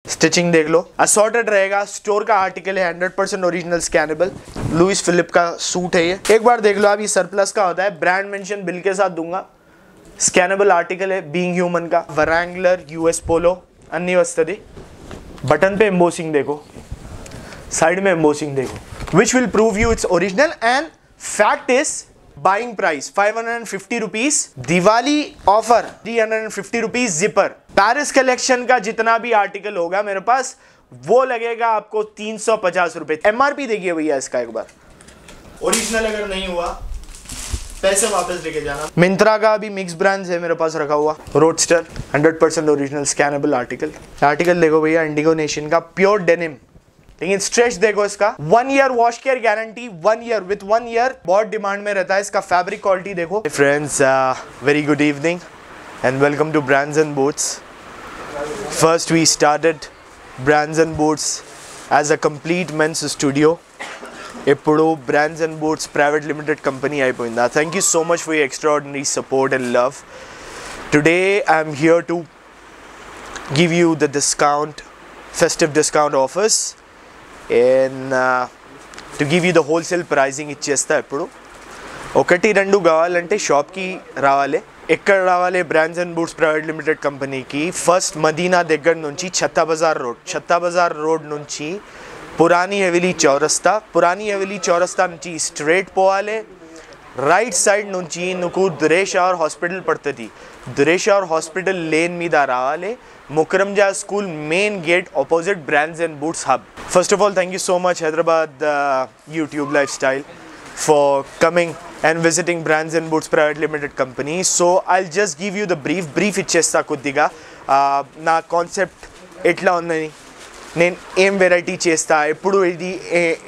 Stitching देख लो, assorted रहेगा, स्टोर का आर्टिकल है, 100% ओरिजिनल स्कैनेबल, लुइस फिलिप का सूट है ये, एक बार देख लो आप, ये सरप्लस का होता है, ब्रांड मेंशन बिल के साथ दूंगा, स्कैनेबल आर्टिकल है, बीइंग ह्यूमन का, वरैंगलर यूएस पोलो अन्नी वस्तदी, बटन पे एम्बोसिंग देखो, साइड में एम्बोसिंग देखो, which will prove you its original and fact is buying price 550 rupees, Diwali offer 350 rupees zipper, Paris collection का जितना भी आर्टिकल होगा मेरे पास वो लगेगा आपको 350 रुपए, एमआरपी देखिए भैया इसका एक बार, ओरिजिनल अगर नहीं हुआ पैसे वापस लेके जाना। मिंत्रा का भी मिक्स ब्रांड्स है मेरे पास रखा हुआ, roadster 100% original scannable article, article देखो भैया इंडिगो नेशन का प्योर डेनिम, लेकिन स्ट्रेच देखो इसका, 1 year wash care guarantee, 1 year with 1 year बहुत डिमांड में रहता है इसका, फैब्रिक क्वालिटी देखो। Friends very good evening and welcome to brands and boots. First we started brands and boots as a complete men's studio. Ippudu Brands and Boots Private Limited Company అయిపోయిందా. Thank you so much for your extraordinary support and love. Today I'm here to give you the discount, festive discount offers and to give you the wholesale pricing ఇచ్చేస్తా. ఇప్పుడు ఒకటి రెండు కావాలంటే షాప్కి రావాలి. ఎక్కడ రావాలి? Brands and boots private limited కంపెనీకి ఫస్ట్ మదీనా దగ్గర నుంచి ఛత్తా బజార్ రోడ్ నుంచి పురాణి హవేలీ చౌరస్తా నుంచి స్ట్రైట్ పోవాలి. రైట్ సైడ్ నుంచి నువ్వు దురేషావర్ హాస్పిటల్ పడుతుంది, దురేషావర్ హాస్పిటల్ లేన్ మీద రావాలి. Mukarram Jah school main gate opposite brands and boots hub. First of all thank you so much Hyderabad YouTube life style for coming and visiting Brands and Boots Private Limited Company. So I'll just give you the brief ఇచ్చేస్తా కొద్దిగా. నా concept ఎట్లా ఉందని, నేను ఏం variety చేస్తా, ఎప్పుడు ఇది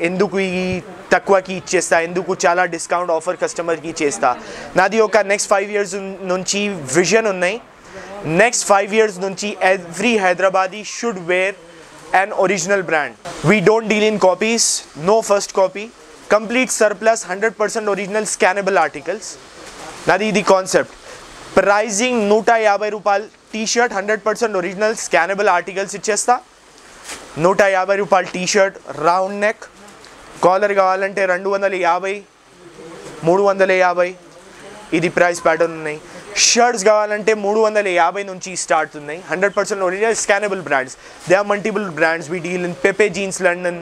ఎందుకు ఈ తక్కువకి ఇచ్చేస్తా, ఎందుకు చాలా డిస్కౌంట్ ఆఫర్ కస్టమర్కి చేస్తా. నాది ఒక నెక్స్ట్ 5 years నుంచి విజన్ ఉన్నాయి. నెక్స్ట్ 5 years నుంచి every Hyderabadi should wear an original brand. We don't deal in copies, no first copy. Complete surplus, 100% original scannable articles. Nadi the concept. Pricing 150 రూపాయలు టీ-షర్ట్, 100% original scannable articles ఇచ్చేస్తా. 150 రూపాయలు T-shirt, round neck, caller కావాలంటే 250, 350 ఇది price pattern ఉన్నాయి. Shirts కావాలంటే 350 నుంచి start ఉన్నాయి. 100% original scannable brands. There are multiple brands. We deal in Pepe Jeans London,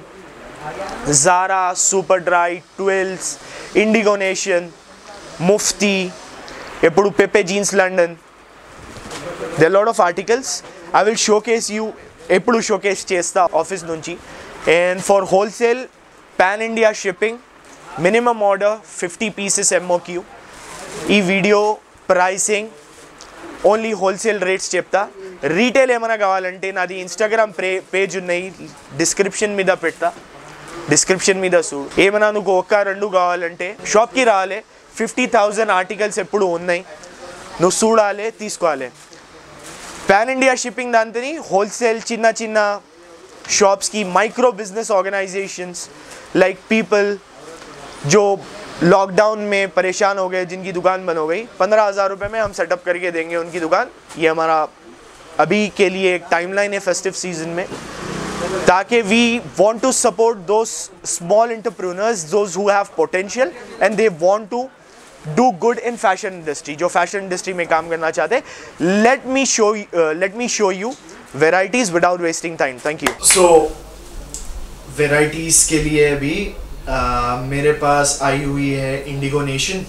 Zara, Superdry, Twills, Indigo Nation, Mufti, Eppudu Pepe Jeans London. There are a lot of articles. I will showcase you, Eppudu showcase chesta office nunchi. And for wholesale, pan India shipping, minimum order 50 pieces MOQ. E video pricing only wholesale rates చెప్తా. Retail ఏమైనా కావాలంటే నాది Instagram page ఉన్నాయి, description మీద పెడతా, description మీద చూడు. ఏమైనా నువ్వు ఒక్క రెండు కావాలంటే షాప్కి రావాలి. 50,000 ఆర్టికల్స్ ఎప్పుడు ఉన్నాయి, నువ్వు చూడాలి, తీసుకోవాలి. పాన్ ఇండియా షిప్పింగ్ దాంతో హోల్సేల్ చిన్న షాప్స్కి, micro business organisations like people जो लॉकडाउन में परेशान हो गए, जिनकी दुकान बंद हो गई, 15,000 रुपये में हम सेटअप करके देंगे उनकी दुकान. ये हमारा अभी के लिए एक टाइमलाइन है फेस्टिव सीजन में, ताकि we want to support those small entrepreneurs, those who have potential and they want to do good in fashion industry, जो फैशन इंडस्ट्री में काम करना चाहते हैं. Let me show you varieties without wasting time. Thank you. So varieties के लिए अभी मेरे पास आई हुई है इंडिगो नेशन,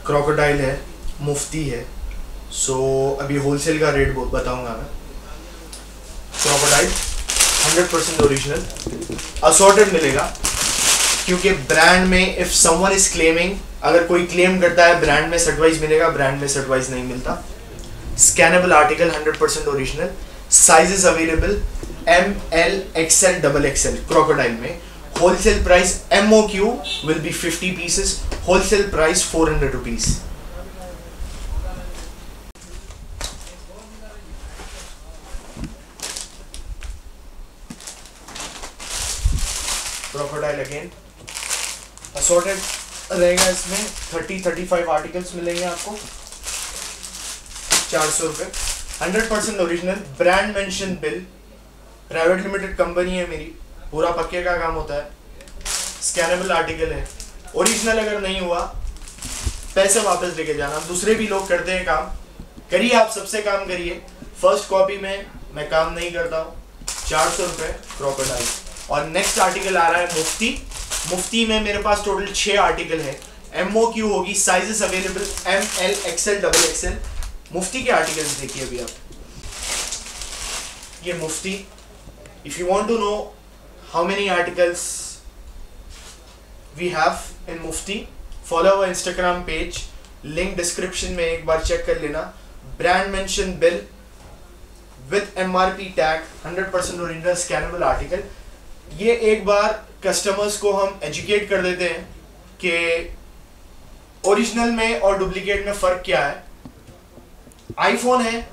क्रोकोडाइल है, मुफ्ती है. सो अभी होलसेल का रेट बताऊंगा मैं. क्रोकोडाइल 100% ओरिजिनल, असॉर्टेड मिलेगा, क्योंकि ब्रांड में इफ समवन इज क्लेमिंग, अगर कोई क्लेम करता है ब्रांड में सेट वाइज मिलेगा, ब्रांड में सेट वाइज नहीं मिलता. Scannable article 100% original, sizes available M, L, XL, XXL Crocodile में. Wholesale price MOQ will be 50 pieces, wholesale price 400 rupees. Crocodile again assorted रहेगा, इसमें 30-35 आर्टिकल्स मिलेंगे आपको. 400 रुपये, 100% original, brand mention bill, private limited company है मेरी, पूरा पक्के का काम होता है, स्कैनेबल आर्टिकल है, ओरिजिनल अगर नहीं हुआ पैसे वापस लेके जाना। दूसरे भी लोग करते हैं काम, करिए आप सबसे काम करिए। फर्स्ट कॉपी में मैं काम नहीं करता हूँ, 400 रुपये क्रोकोडाइल। और नेक्स्ट आर्टिकल आ रहा है मुफ्ती। मुफ्ती में मेरे पास टोटल 6 आर्टिकल है। MOQ होगी, sizes available ML XL XXL। Mufti के आर्टिकल्स देखिए अभी आप, ये Mufti. If you want to know how many articles we have in Mufti, follow our Instagram page, link description में एक बार चेक कर लेना। Brand mention bill with MRP tag, 100% original scannable article. ये एक बार कस्टमर्स को हम एजुकेट कर देते हैं कि ओरिजिनल में और डुप्लीकेट में फ़र्क क्या है। आईफोन है,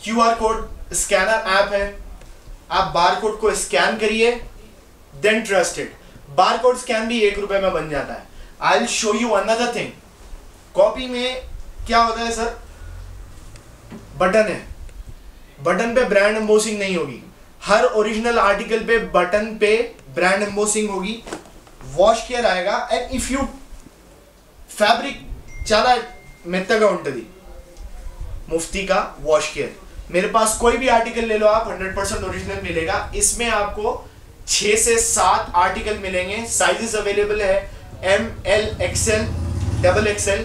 QR कोड स्कैनर ऐप है, आप बार कोड को स्कैन करिए, then trusted. Bar code scan भी 1 रुपए में बन जाता है। I will show you another thing. Copy में क्या होता है सर, बटन है, बटन पे ब्रांड एम्बोसिंग नहीं होगी। हर ओरिजिनल आर्टिकल पे बटन पे ब्रांड एम्बोसिंग होगी, वॉश केयर आएगा। एंड इफ यू फैब्रिक చాలా మెత్తగా ఉంటుంది मुफ्ती का वॉश केयर। मेरे पास कोई भी आर्टिकल ले लो आप, 100% ओरिजिनल मिलेगा। इसमें आपको 6 से 7 आर्टिकल मिलेंगे। साइजेस अवेलेबल है ML XL XXL।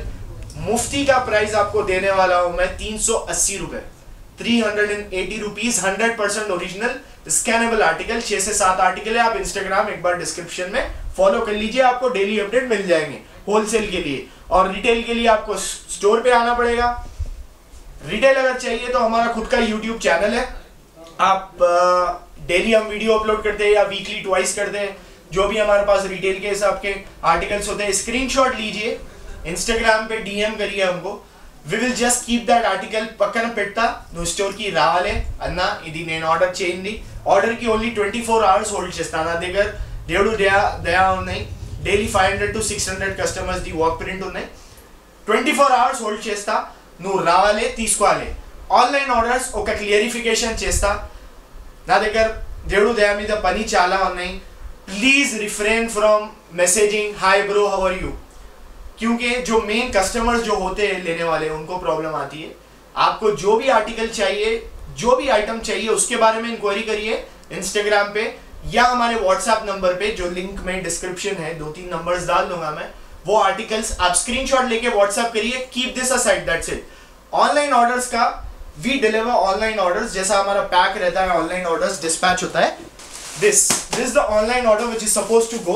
मुफ्ती का प्राइस आपको देने वाला हूं मैं 380 रुपए, 380 रुपीज। 100% ओरिजिनल स्कैनेबल आर्टिकल, 6 से 7 आर्टिकल है। आप इंस्टाग्राम एक बार डिस्क्रिप्शन में फॉलो कर लीजिए, आपको डेली अपडेट मिल जाएंगे होलसेल के लिए। और रिटेल के लिए आपको स्टोर पे आना पड़ेगा। रिटेल अगर चाहिए तो हमारा खुद का यूट्यूब चैनल है, आप डेली हम वीडियो अपलोड करते हैं या वीकली ट्वाइस करते हैं। जो भी हमारे पास रिटेल के हिसाब के आर्टिकल्स होते हैं, स्क्रीनशॉट लीजिए, इंस्टाग्राम पे DM करिए हमको। We will just keep that article पక్కన పెడతా, నువ్వు స్టోర్ కి రావాలి అన్న, ఇది నేను ఆర్డర్ చేయండి। ఆర్డర్ కి ఓన్లీ 24 అవర్స్ హోల్డ్ చేస్తా। నా దగ్గర దేవుడు దయా ఉన్నాయి, daily 500 to 600 customers the work print ఉన్నాయి। 24 అవర్స్ హోల్డ్ చేస్తా, నువ్వు రావాలి తీసుకోవాలి। ఆన్లైన్ ఆర్డర్స్ ఒక క్లియరిఫికేషన్ చేస్తా, నా దగ్గర దేవుడు దయ మీద పని చాలా ఉన్నాయి। Please refrain from messaging hi bro how are you, क्योंकि जो मेन कस्टमर्स जो होते हैं लेने वाले, उनको प्रॉब्लम आती है। आपको जो भी आर्टिकल चाहिए, जो भी आइटम चाहिए, उसके बारे में इंक्वायरी करिए इंस्टाग्राम पे या हमारे व्हाट्सएप नंबर पे, जो लिंक में डिस्क्रिप्शन है, 2-3 नंबर्स डाल दूंगा मैं। वो आर्टिकल्स आप स्क्रीनशॉट लेके व्हाट्सएप करिए, keep this aside, that's it. Online orders का वी डिलीवर ऑनलाइन ऑर्डर्स, जैसा हमारा पैक रहता है, ऑनलाइन ऑर्डर्स डिस्पैच होता है। This is the online order which is supposed to go.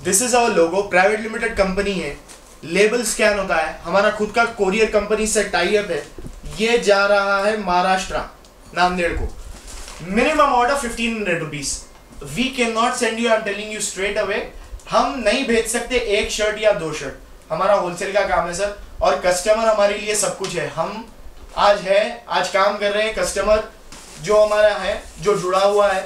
This is our logo, private limited company है, label scan होता है, हमारा खुद का कोरियर कंपनी से टाई अप है। ये जा रहा है महाराष्ट्र, नांदेड़ को। Minimum order 1500 rupees. We can not send you, I am telling you straight away, हम नहीं भेज सकते 1 शर्ट या 2 शर्ट। हमारा होलसेल का काम है सर, और कस्टमर हमारे लिए सब कुछ है। हम आज काम कर रहे हैं, कस्टमर जो हमारा है, जो जुड़ा हुआ है,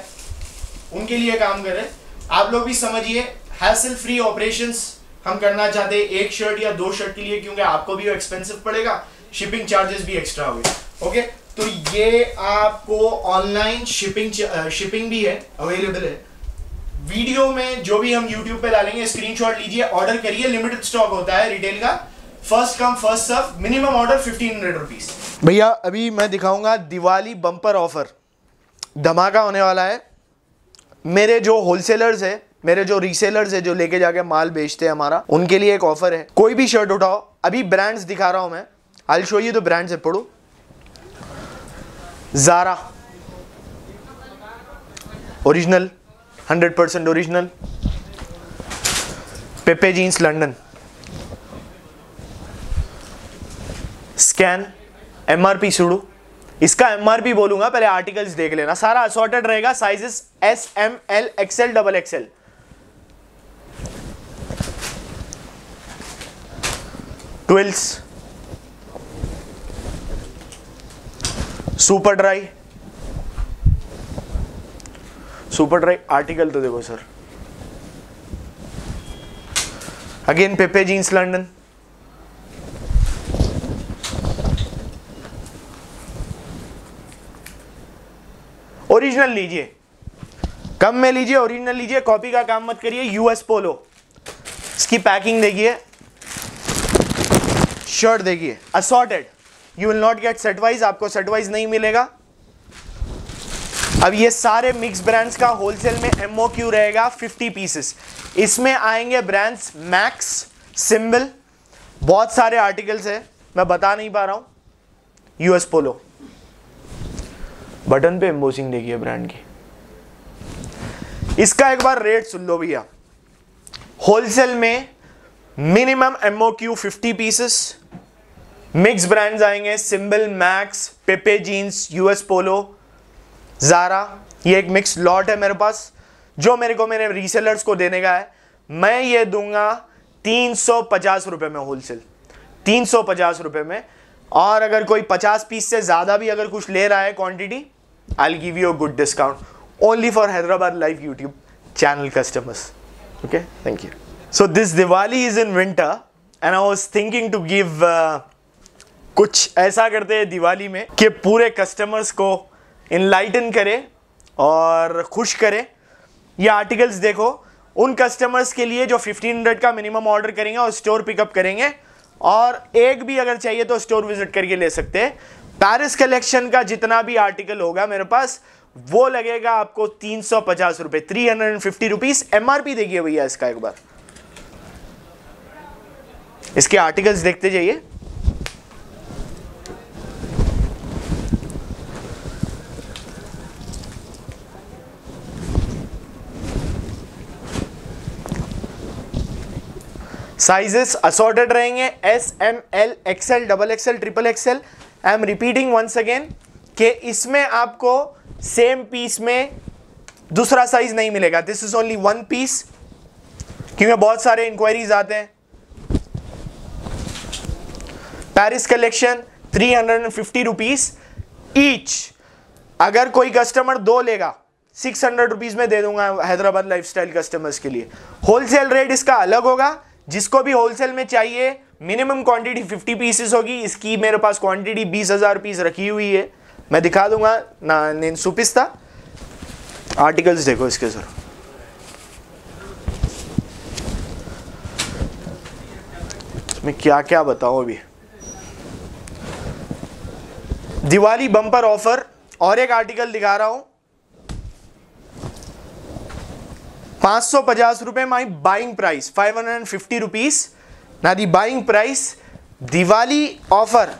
उनके लिए काम कर रहे हैं। आप लोग भी समझिए, हैसल फ्री ऑपरेशंस हम करना चाहते हैं 1 शर्ट या 2 शर्ट के लिए, क्योंकि आपको भी वो एक्सपेंसिव पड़ेगा, शिपिंग चार्जेस भी एक्स्ट्रा हो गए। ओके, तो ये आपको ऑनलाइन शिपिंग भी है, अवेलेबल है। वीडियो में जो भी हम यूट्यूब पे डालेंगे, स्क्रीनशॉट लीजिए, ऑर्डर करिए। लिमिटेड स्टॉक होता है रिटेल का, first come first serve, minimum order 1500 rupees. भैया अभी मैं दिखाऊंगा दिवाली बम्पर ऑफर, धमाका होने वाला है। मेरे जो होलसेलर्स है, मेरे जो रीसेलर्स है, जो लेके जाके माल बेचते हैं हमारा, उनके लिए एक ऑफर है। कोई भी शर्ट उठाओ, अभी ब्रांड्स दिखा रहा हूं मैं, आई will show you the brands है। पढ़ो, Zaara original, 100% original. पेपे jeans London, scan MRP सुडू। इसका MRP बोलूंगा, पहले आर्टिकल्स देख लेना। सारा असॉर्टेड रहेगा, sizes S, M, L, XL, XXL। Twills, super dry, super dry article तो देखो sir. Again पेपे jeans London, original लीजिए, कम में लीजिए, ओरिजिनल लीजिए, कॉपी का काम मत करिए। यूएस पोलो, इसकी पैकिंग देखिए, शर्ट देखिए, assorted, you will not get set wise, आपको सेट वाइज नहीं मिलेगा। अब ये सारे मिक्स ब्रांड्स का होलसेल में एमओक्यू रहेगा 50 पीसेस। इसमें आएंगे ब्रांड्स मैक्स, सिंबल, बहुत सारे आर्टिकल्स है, मैं बता नहीं पा रहा हूं। यूएस पोलो, बटन पे एम्बोसिंग देखिए ब्रांड की। इसका एक बार रेट सुन लो भैया, होलसेल में minimum MOQ 50 pieces, mix brands आएंगे symbol, max, पेपे jeans, US Polo, Zaara. ये एक मिक्स लॉट है मेरे पास, जो मेरे को मेरे रीसेलर्स को देने का है। मैं ये दूंगा 350 रुपए में होलसेल, 350 रुपए में। और अगर कोई 50 पीस से ज़्यादा भी अगर कुछ ले रहा है quantity, I will give you a good discount only for Hyderabad live YouTube channel customers. Okay, thank you. So this Diwali is in winter and I was thinking to give कुछ ऐसा करते हैं दिवाली में कि पूरे कस्टमर्स को इनलाइटन करे और खुश करे। ये आर्टिकल्स देखो, उन कस्टमर्स के लिए जो 1500 का मिनिमम ऑर्डर करेंगे और स्टोर पिकअप करेंगे, और एक भी अगर चाहिए तो स्टोर विजिट करके ले सकते हैं। पेरिस कलेक्शन का जितना भी आर्टिकल होगा मेरे पास, वो लगेगा आपको 350 रुपए, 350 रुपीज। एमआरपी देखिए भैया इसका, एक बार इसके आर्टिकल्स देखते जाइए। साइजेस असॉर्टेड रहेंगे, S, M, L, XL, double XL, triple XL. I am repeating once again कि इसमें आपको सेम पीस में दूसरा साइज नहीं मिलेगा। This is only one piece, क्योंकि बहुत सारे इंक्वायरीज आते हैं। Paris collection 350 rupees each. अगर कोई कस्टमर दो लेगा, 600 रुपीज में दे दूंगा हैदराबाद लाइफस्टाइल कस्टमर्स के लिए। होलसेल रेट इसका अलग होगा। जिसको भी होलसेल में चाहिए, मिनिमम क्वांटिटी 50 पीसेस होगी। इसकी मेरे पास क्वांटिटी 20,000 पीस रखी हुई है, मैं दिखा दूंगा ना। नेन सुपिस्ता आर्टिकल्स देखो इसके सर, इसमें क्या क्या बताऊं अभी। दिवाली बम्पर ऑफर, और एक आर्टिकल दिखा रहा हूं, 550 रुपए माई बाइंग प्राइस, 550 रुपीज ना the buying price. Diwali offer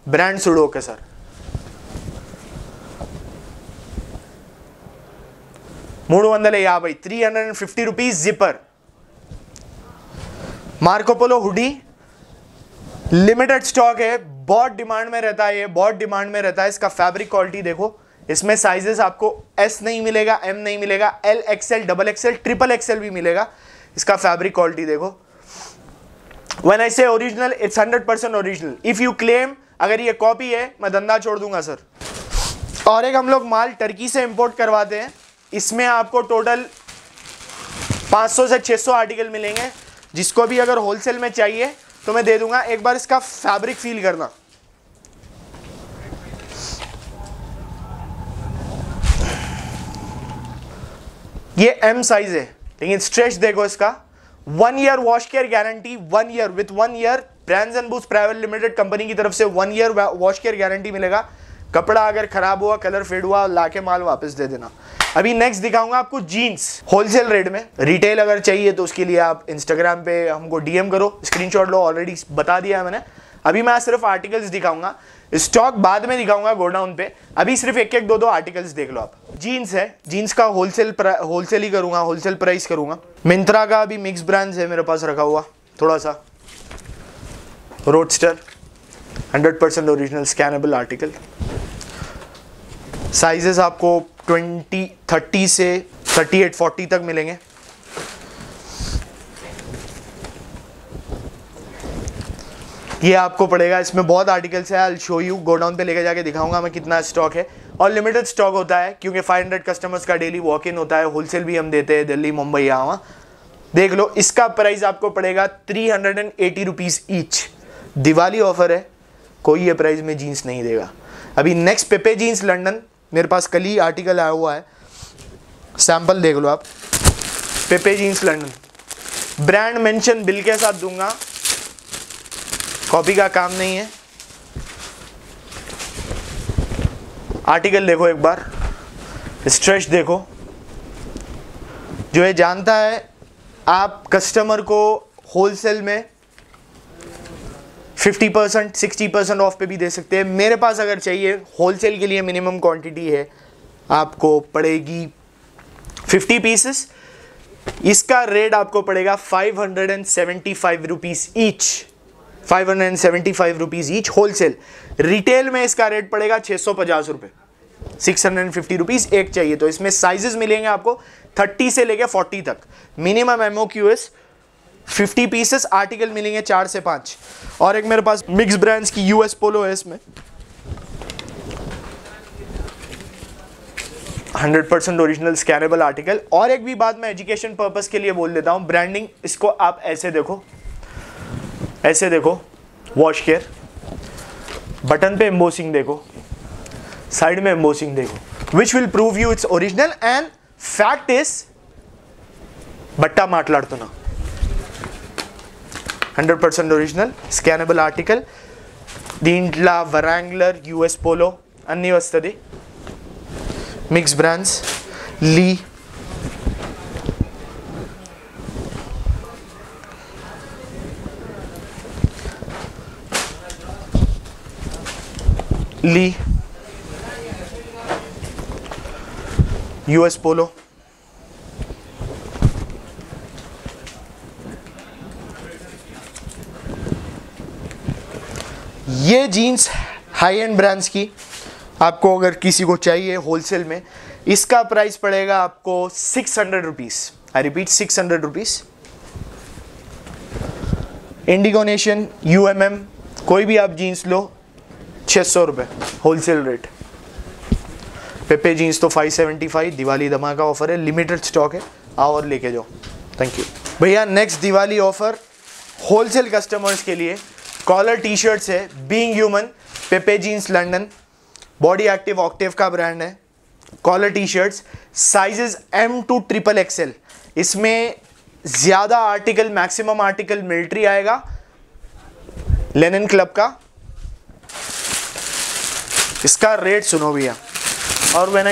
brand सुडो के सर, मूड 350 rupees zipper. Marco Polo hoodie limited stock है, बहुत डिमांड में रहता है, ये बहुत डिमांड में रहता है। इसका फैब्रिक क्वालिटी देखो, इसमें साइजेस आपको एस नहीं मिलेगा, एम नहीं मिलेगा, L, XL, double XL, triple XL भी मिलेगा। इसका फैब्रिक क्वालिटी देखो। व्हेन आई से original, it's 100% original. If you claim अगर ये कॉपी है, मैं धंधा छोड़ दूंगा सर। और एक हम लोग माल टर्की से इंपोर्ट करवाते हैं, इसमें आपको टोटल 500 से 600 आर्टिकल मिलेंगे। जिसको भी अगर होलसेल में चाहिए तो मैं दे दूंगा। एक बार इसका फैब्रिक फील करना, ये एम साइज है, लेकिन स्ट्रेच देखो इसका। 1 year wash care guarantee, 1 year with 1 year brands and boost private limited company की तरफ से 1 ईयर वॉश केयर गारंटी मिलेगा। कपड़ा अगर खराब हुआ, कलर फेड हुआ, लाके माल वापस दे देना। अभी नेक्स्ट दिखाऊंगा आपको जीन्स होलसेल रेट में। रिटेल अगर चाहिए तो उसके लिए आप इंस्टाग्राम पे हमको डीएम करो, स्क्रीनशॉट लो, ऑलरेडी बता दिया है मैंने। अभी मैं सिर्फ आर्टिकल्स दिखाऊंगा, स्टॉक बाद में दिखाऊंगा गोडाउन पे। अभी सिर्फ एक एक दो दो आर्टिकल्स देख लो आप। जीन्स है, जीन्स का होलसेल ही करूंगा, होलसेल प्राइस करूंगा। मिंत्रा का अभी मिक्स ब्रांड्स है मेरे पास रखा हुआ थोड़ा सा। Roadster 100% original scannable article. Sizes आपको 30 से 38-40 तक मिलेंगे। ये आपको पड़ेगा, इसमें बहुत आर्टिकल्स है। I will show you, godown पे लेके जाके दिखाऊंगा मैं कितना स्टॉक है। और लिमिटेड स्टॉक होता है, क्योंकि 500 कस्टमर्स का डेली वॉक इन होता है। होलसेल भी हम देते हैं दिल्ली, मुंबई, यहाँ। देख लो, इसका प्राइस आपको पड़ेगा 380 रुपीज ईच। दिवाली ऑफर है, कोई ये प्राइस में जीन्स नहीं देगा। अभी नेक्स्ट पेपे जीन्स लंडन मेरे पास कल ही आर्टिकल आया हुआ है, सैंपल देख लो आप। Pepe jeans London, brand mention bill के साथ दूंगा, कॉपी का काम नहीं है। आर्टिकल देखो एक बार, स्ट्रेच देखो। जो ये जानता है आप कस्टमर को होलसेल में 50% 60% ऑफ पे भी दे सकते हैं। मेरे पास अगर चाहिए होलसेल के लिए मिनिमम क्वांटिटी है, आपको पड़ेगी 50 पीसेस। इसका रेट आपको पड़ेगा 575 rupees each, 575 rupees each wholesale. Retail में इसका रेट पड़ेगा 650 रुपये, 650 रुपीज़ एक चाहिए। तो इसमें साइजेस मिलेंगे आपको 30 से लेके 40 तक। मिनिमम MOQS 50 पीसेस, आर्टिकल मिलेंगे 4 से 5। और एक मेरे पास मिक्स ब्रांड्स की US पोलो है, इसमें 100% ओरिजिनल स्कैनेबल आर्टिकल। और एक भी बात मैं एजुकेशन पर्पस के लिए बोल देता हूँ, ब्रांडिंग इसको आप ऐसे देखो, ऐसे देखो, वॉश केयर, बटन पे एम्बोसिंग देखो, साइड में एम्बोसिंग देखो, which will prove you its original. And fact is बट्टा माटलाडुतना 100% ओरिजिनल स्कैनेबल आर्टिकल। దీంట్లో వరాంగ్లర్ US పోలో అన్నీ వస్తుంది, మిక్స్ బ్రాండ్స్, లీ, US पोलो, ये जीन्स हाई एंड ब्रांड्स की आपको अगर किसी को चाहिए होलसेल में, इसका प्राइस पड़ेगा आपको 600 rupees. I repeat 600 rupees. Indigo nation, UMM, कोई भी आप जीन्स लो 600 रुपये होलसेल रेट। पेपे जीन्स तो 575, दिवाली धमाका ऑफर है, लिमिटेड स्टॉक है, आओ और लेके जाओ। थैंक यू भैया। Next Diwali offer wholesale customers के लिए कॉलर टी शर्ट्स है, being Human, Pepe jeans London, Body Active Octave का ब्रांड है। Collar T shirts sizes M to XXL। इसमें ज़्यादा आर्टिकल, मैक्सिमम आर्टिकल मिलिट्री आएगा, लेनिन क्लब का। इसका रेट सुनो भैया। और व्हेन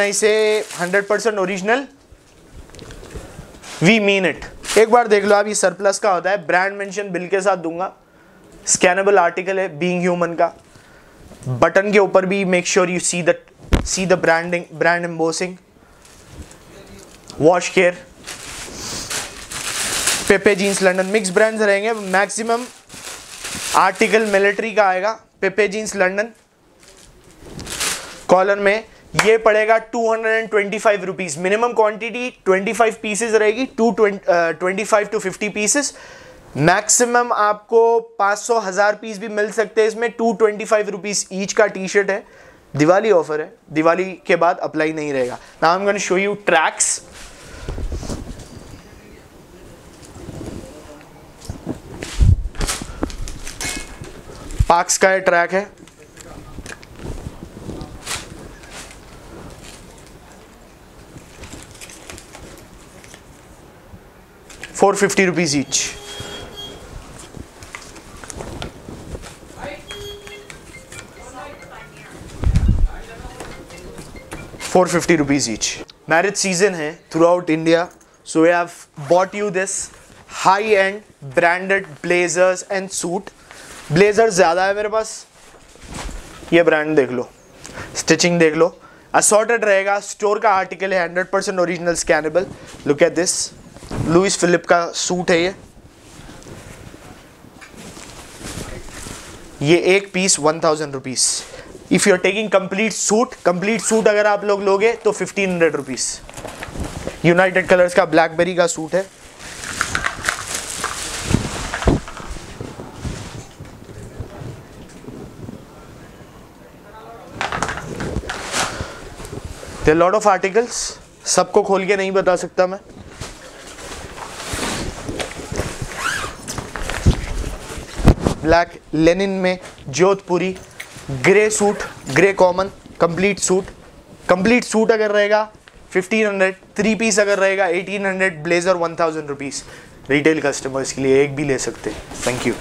आई से 100% ओरिजिनल, वी मीन इट। एक बार देख लो आप, ये सरप्लस का होता है, ब्रांड मेंशन बिल के साथ दूंगा, स्कैनेबल आर्टिकल है, बीइंग ह्यूमन का। बटन के ऊपर भी make sure you see the branding, brand embossing. Wash care, Pepe jeans London, mix brands रहेंगे। मैक्सिमम आर्टिकल मिलिट्री का आएगा, पेपे जीन्स लंदन। कॉलर में ये पड़ेगा 225 रुपीज़। मिनिमम क्वांटिटी 25 पीसेज रहेगी, 25 to 50 पीसेस। मैक्सिमम आपको 500-1000 पीस भी मिल सकते हैं इसमें। 225 रुपीज़ ईच का टी शर्ट है। दिवाली ऑफर है, दिवाली के बाद अप्लाई नहीं रहेगा। Now I am going to show you tracks. Parx का ट्रैक है, ₹450 each। ₹450 each। मैरिज सीजन है throughout India, so we have bought you this high end branded blazers and suit. Blazer ज़्यादा है मेरे पास, ये brand देख लो, stitching देख लो, असॉर्टेड रहेगा। स्टोर का आर्टिकल है, 100% original scannable. Look at this, Louis Philippe का सूट है ये एक piece 1000 rupees. If you are taking complete suit अगर आप लोग लोगे तो 1500 रुपीज़। यूनाइटेड कलर्स का ब्लैकबेरी का सूट है। There are lot of articles, सबको खोल के नहीं बता सकता मैं। ब्लैक लेनिन में Jodhpuri, grey suit, grey common, complete suit अगर रहेगा 1500, 3 पीस अगर रहेगा 1800, ब्लेजर 1000 रुपीज़। रिटेल कस्टमर्स के लिए एक भी ले सकते हैं। थैंक यू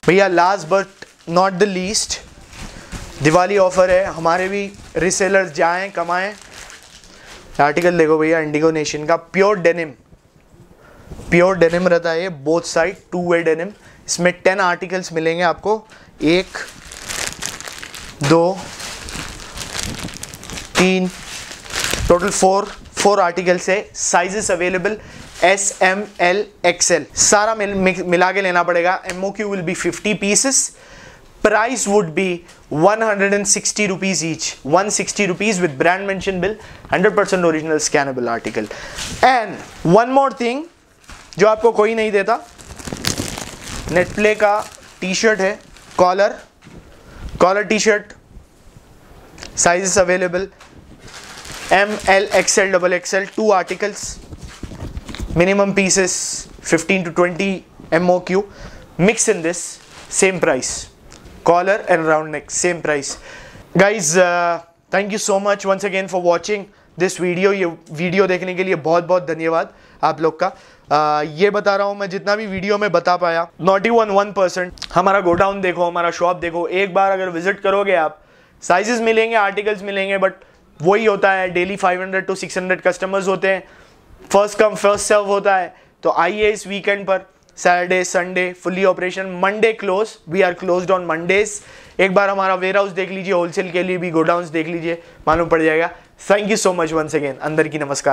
भैया। Last but not the least, Diwali offer है, हमारे भी रिसेलर्स जाएं कमाएं। आर्टिकल देखो भैया, इंडिगो नेशन का प्योर डेनिम रहता है ये, बोथ साइड 2 वे डेनिम। इसमें 10 आर्टिकल्स मिलेंगे आपको, 1 2 3 टोटल 4 आर्टिकल्स है। Sizes available S, M, L, XL, सारा मिला के लेना पड़ेगा। MOQ will be 50 pieces. Price would be 160 rupees each, 160 rupees with brand mention bill, 100% original scannable article. And one more thing जो आपको कोई नहीं देता, नेटप्ले का टी शर्ट है, collar T shirt, sizes available M, L, XL, XXL, 2 articles, minimum pieces 15 to 20 MOQ, mix in this, same price, collar and round neck, same price. Guys, thank you so much once again for watching this video. ये video देखने के लिए बहुत बहुत धन्यवाद आप लोग का। ये बता रहा हूँ मैं, जितना भी वीडियो में बता पाया, नॉट इवन 1%। हमारा गोडाउन देखो, हमारा शॉप देखो, एक बार अगर विजिट करोगे आप, साइजेस मिलेंगे, आर्टिकल्स मिलेंगे, बट वही होता है, डेली 500 to 600 कस्टमर्स होते हैं, फर्स्ट कम फर्स्ट सर्व होता है। तो आइए इस वीकेंड पर, Saturday Sunday fully operation, Monday close, we are closed on Mondays. एक बार हमारा वेयर हाउस देख लीजिए, होलसेल के लिए भी गोडाउन्स देख लीजिए, मालूम पड़ जाएगा। Thank you so much once again, अंदर की नमस्कार।